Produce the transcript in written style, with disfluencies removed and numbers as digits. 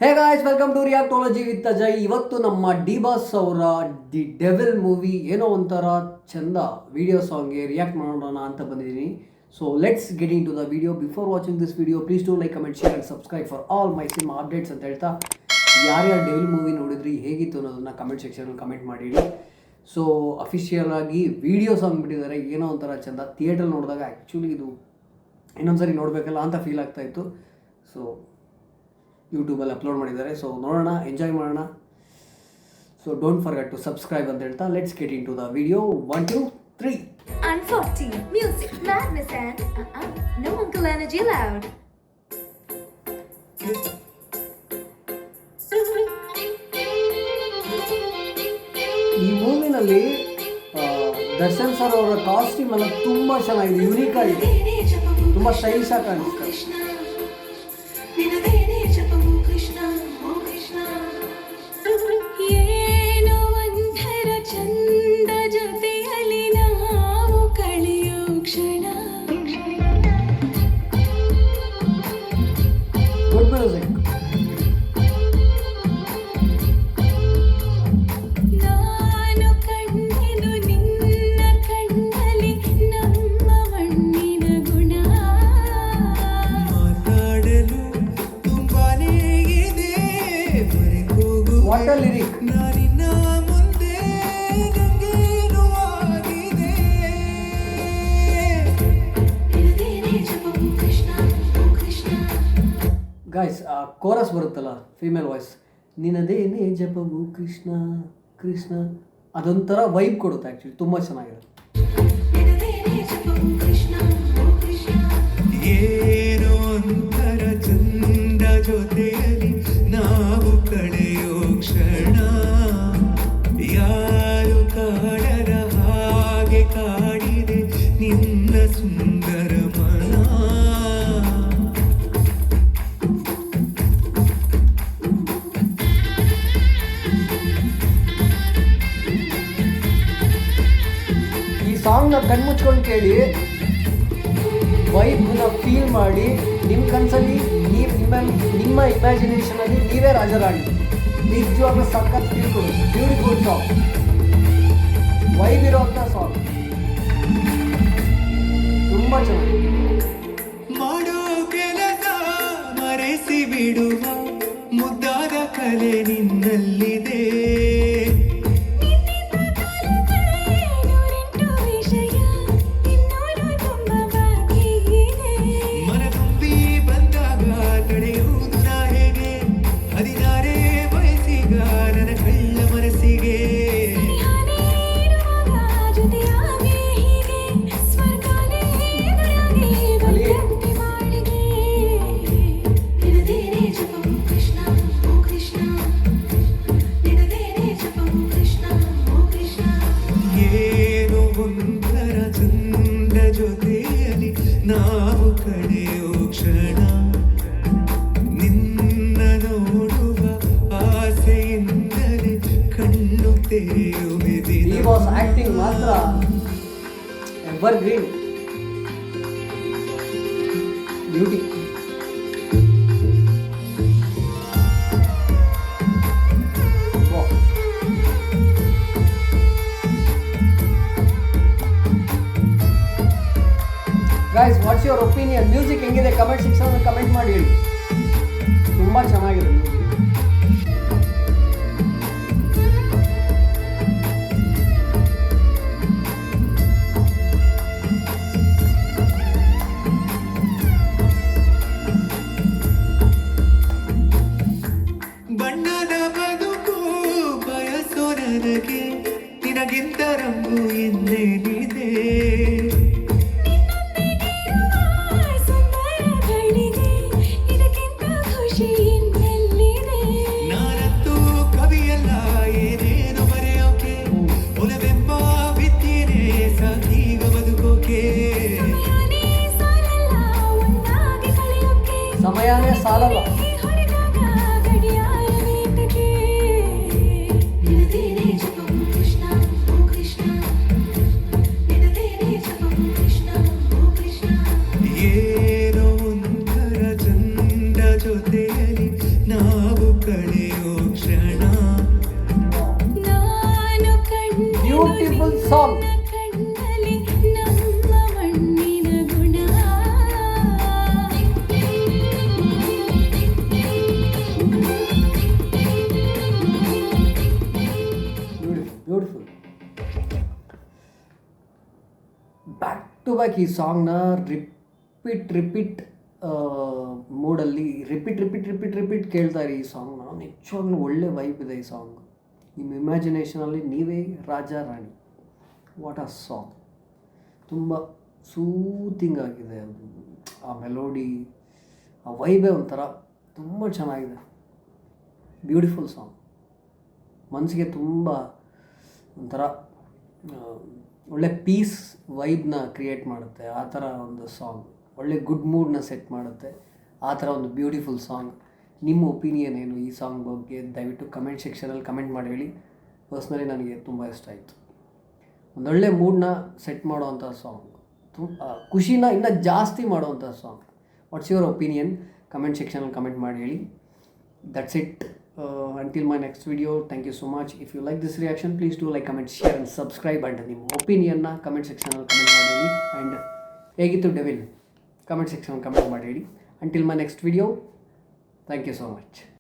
Hey guys, welcome to Reactology with Ajay. ಇವತ್ತು ನಮ್ಮ D boss ಅವರ ದಿ ಡೆವಿಲ್ ಮೂವಿ ಏನೋ ಒಂಥರ ಚಂದ ವಿಡಿಯೋ ಸಾಂಗ್ಗೆ ರಿಯಾಕ್ಟ್ ಮಾಡೋಣ ಅಂತ ಬಂದಿದ್ದೀನಿ. So let's get into the video. Before watching this video please do like, comment, share and subscribe for all my cinema updates ಅಂತ ಹೇಳ್ತಾ, ಯಾರ್ಯಾರು ಡೆವಿಲ್ ಮೂವಿ ನೋಡಿದ್ರಿ, ಹೇಗಿತ್ತು ಅನ್ನೋದನ್ನು ಕಮೆಂಟ್ ಸೆಕ್ಷನಲ್ಲಿ ಕಮೆಂಟ್ ಮಾಡಿಡಿ. ಸೊ ಅಫಿಷಿಯಲ್ ಆಗಿ ವಿಡಿಯೋ ಸಾಂಗ್ ಬಿಟ್ಟಿದ್ದಾರೆ, ಏನೋ ಒಂಥರ ಚಂದ. ಥಿಯೇಟ್ರಲ್ಲಿ ನೋಡಿದಾಗ ಆ್ಯಕ್ಚುಲಿ ಇದು ಇನ್ನೊಂದ್ಸರಿ ನೋಡಬೇಕಲ್ಲ ಅಂತ ಫೀಲ್ ಆಗ್ತಾಯಿತ್ತು. ಸೊ ಯೂಟ್ಯೂಬಲ್ಲಿ ಅಪ್ಲೋಡ್ ಮಾಡಿದ್ದಾರೆ. ಸೊ ನೋಡೋಣ, ಎಂಜಾಯ್ ಮಾಡೋಣ. So don't forget to subscribe ಅಂತ ಹೇಳ್ತಾ let's get into the video. 1 2 3 and 40 music madness and no uncle energy allowed. ಈ ಮೂವಿನಲ್ಲಿ ದರ್ಶನ್ ಸರ್ ಅವರ ಕಾಸ್ಟ್ಯೂಮ್ ಎಲ್ಲ ತುಂಬ ಚೆನ್ನಾಗಿದೆ, ಯುನೀಕ್ ಆಗಿದೆ, ತುಂಬ ಸ್ಟೈಲಿಶ್ ಆಗಿ ಕಾಣಿಸ್ತಾರೆ. Good music. What a lyric. Guys, chorus ಬರುತ್ತಲ್ಲ, ಫೀಮೇಲ್ ವಾಯ್ಸ್, ನಿನ್ನದೇನೇ ಜಪವು ಕೃಷ್ಣ ಕೃಷ್ಣ, ಅದೊಂಥರ ವೈಬ್ ಕೊಡುತ್ತೆ. ಆ್ಯಕ್ಚುಲಿ ತುಂಬ ಚೆನ್ನಾಗಿದೆ. ಏನೋ ಒಂಥರ ಚಂದ ಜೊತೆಯಲ್ಲಿ ನಾವು ಕಳೆಯೋ ಕ್ಷಣ, ಯಾರು ಕಾಡದ ಹಾಗೆ ಕಾಡಿದೆ ನಿನ್ನ ಸುಂದರ ಮನ. ಈ ಸಾಂಗ್ನ ಕಣ್ಮುಚ್ಕೊಂಡು ಕೇಳಿ, ವೈಬ್ನ ಫೀಲ್ ಮಾಡಿ, ನಿಮ್ಮ ಕನಸಲ್ಲಿ ನಿಮ್ಮ ಇಮ್ಯಾಜಿನೇಷನಲ್ಲಿ ನೀವೇ ರಾಜರಾಣಿ. ನಿಜವಾಗ್ಲೂ ಸಖತ್ ಫೀಲ್ ಕೊಡುತ್ತೆ. ಬ್ಯೂಟಿಫುಲ್ ಸಾಂಗ್, ವೈಬ್ ಇರೋಂಥ ಸಾಂಗ್, ತುಂಬ ಚೆನ್ನಾಗಿದೆ. ಮಾಡೋ ಕೆಲಸ ಮರೆಸಿ ಬಿಡುವ ಮುದ್ದಾದ ಕಲೆ ನಿನ್ನಲ್ಲಿದೆ. ನಾವು ಕಳೆಯೋ ಕ್ಷಣ, ನಿನ್ನ ನೋಡುವ ಆಸೆಯಿಂದಲೇ ಕಣ್ಣು ತೆರೆಯುವೆ ದಿನ. ಡಿ ಬಾಸ್ ಆಕ್ಟಿಂಗ್ ಮಾತ್ರ ever green, beauty. Guys, what's your opinion? Music ಹೆಂಗಿದೆ ಕಮೆಂಟ್ ಸೆಕ್ಷನಲ್ಲಿ ಕಮೆಂಟ್ ಮಾಡಿ ಹೇಳಿ. ತುಂಬ ಚೆನ್ನಾಗಿದೆ ಮ್ಯೂಸಿಕ್. ಬಣ್ಣದ ಬದುಕು ಬಯಸೋ ನನಗೆ ನಿನಗಿಂತ ರಂಗು ಇನ್ನೇನಿದೆ. ನಾನಂತೂ ಕವಿಯಲ್ಲ, ಏನೇನು ಬರೆಯೋಕೆ, ಒಲವೆಂಬ ವಿದ್ಯೆನೇ ಸಾಕೀಗ ಬದುಕೋಕೆ. ಸಮಯನೇ ಸಾಲಲ್ಲ. ಏನೋ ಒಂಥರ ಚಂದ ಜೊತೆಯಲ್ಲಿ ನಾವು ಕಳೆಯೋ ಕ್ಷಣ ನಾನು ಕಂಡ ಬ್ಯೂಟಿಫುಲ್ ಸಾಂಗ್. ಕಣ್ಣಲ್ಲಿ ನಮ್ಮ ಮಣ್ಣಿನ ಗುಣ. ಬ್ಯೂಟಿಫುಲ್. ಬ್ಯಾಕ್ ಟು ಬ್ಯಾಕ್ ಈ ಸಾಂಗ್ನ ರಿಪೀಟ್ ಮೂಡಲ್ಲಿ ರಿಪೀಟ್ ಕೇಳ್ತಾ ಇರಿ ಈ ಸಾಂಗ್ನ. ನಿಜವಾಗ್ಲೂ ಒಳ್ಳೆ ವೈಬ್ ಇದೆ ಈ ಸಾಂಗ್. ನಿಮ್ಮ ಇಮ್ಯಾಜಿನೇಷನಲ್ಲಿ ನೀವೇ ರಾಜ ರಾಣಿ. ವಾಟ್ ಆ ಸಾಂಗ್. ತುಂಬ ಸೂತಿಂಗ್ ಆಗಿದೆ ಅದು. ಆ ಮೆಲೋಡಿ, ಆ ವೈಬೇ ಒಂಥರ ತುಂಬ ಚೆನ್ನಾಗಿದೆ. Beautiful song. ಮನಸ್ಸಿಗೆ ತುಂಬ ಒಂಥರ ಒಳ್ಳೆ ಪೀಸ್ ವೈಬ್ನ ಕ್ರಿಯೇಟ್ ಮಾಡುತ್ತೆ. ಆ ಥರ ಒಂದು ಸಾಂಗ್ ಒಳ್ಳೆ ಗುಡ್ ಮೂಡ್ನ ಸೆಟ್ ಮಾಡುತ್ತೆ. ಆ ಥರ ಒಂದು ಬ್ಯೂಟಿಫುಲ್ ಸಾಂಗ್. ನಿಮ್ಮ ಒಪಿನಿಯನ್ ಏನು ಈ ಸಾಂಗ್ ಬಗ್ಗೆ ದಯವಿಟ್ಟು ಕಮೆಂಟ್ ಸೆಕ್ಷನಲ್ಲಿ ಕಮೆಂಟ್ ಮಾಡಿ ಹೇಳಿ. ಪರ್ಸ್ನಲಿ ನನಗೆ ತುಂಬ ಇಷ್ಟ ಆಯಿತು. ಒಂದೊಳ್ಳೆ ಮೂಡ್ನ ಸೆಟ್ ಮಾಡೋವಂಥ ಸಾಂಗ್, ಖುಷಿನ ಇನ್ನೂ ಜಾಸ್ತಿ ಮಾಡೋವಂಥ song. What's your opinion? Comment ಸೆಕ್ಷನಲ್ಲಿ ಕಮೆಂಟ್ ಮಾಡಿ ಹೇಳಿ. That's it. Until my next video, thank you so much. If you like this reaction, please do like, comment, share and subscribe. And ನಿಮ್ಮ ಒಪಿನಿಯನ್ನ comment ಸೆಕ್ಷನಲ್ಲಿ comment ಮಾಡಿ ಹೇಳಿ. And ಹೇಗಿತ್ತು devil comment ಸೆಕ್ಷನಲ್ಲಿ comment ಮಾಡಿ ಹೇಳಿ. Until my next video, thank you so much.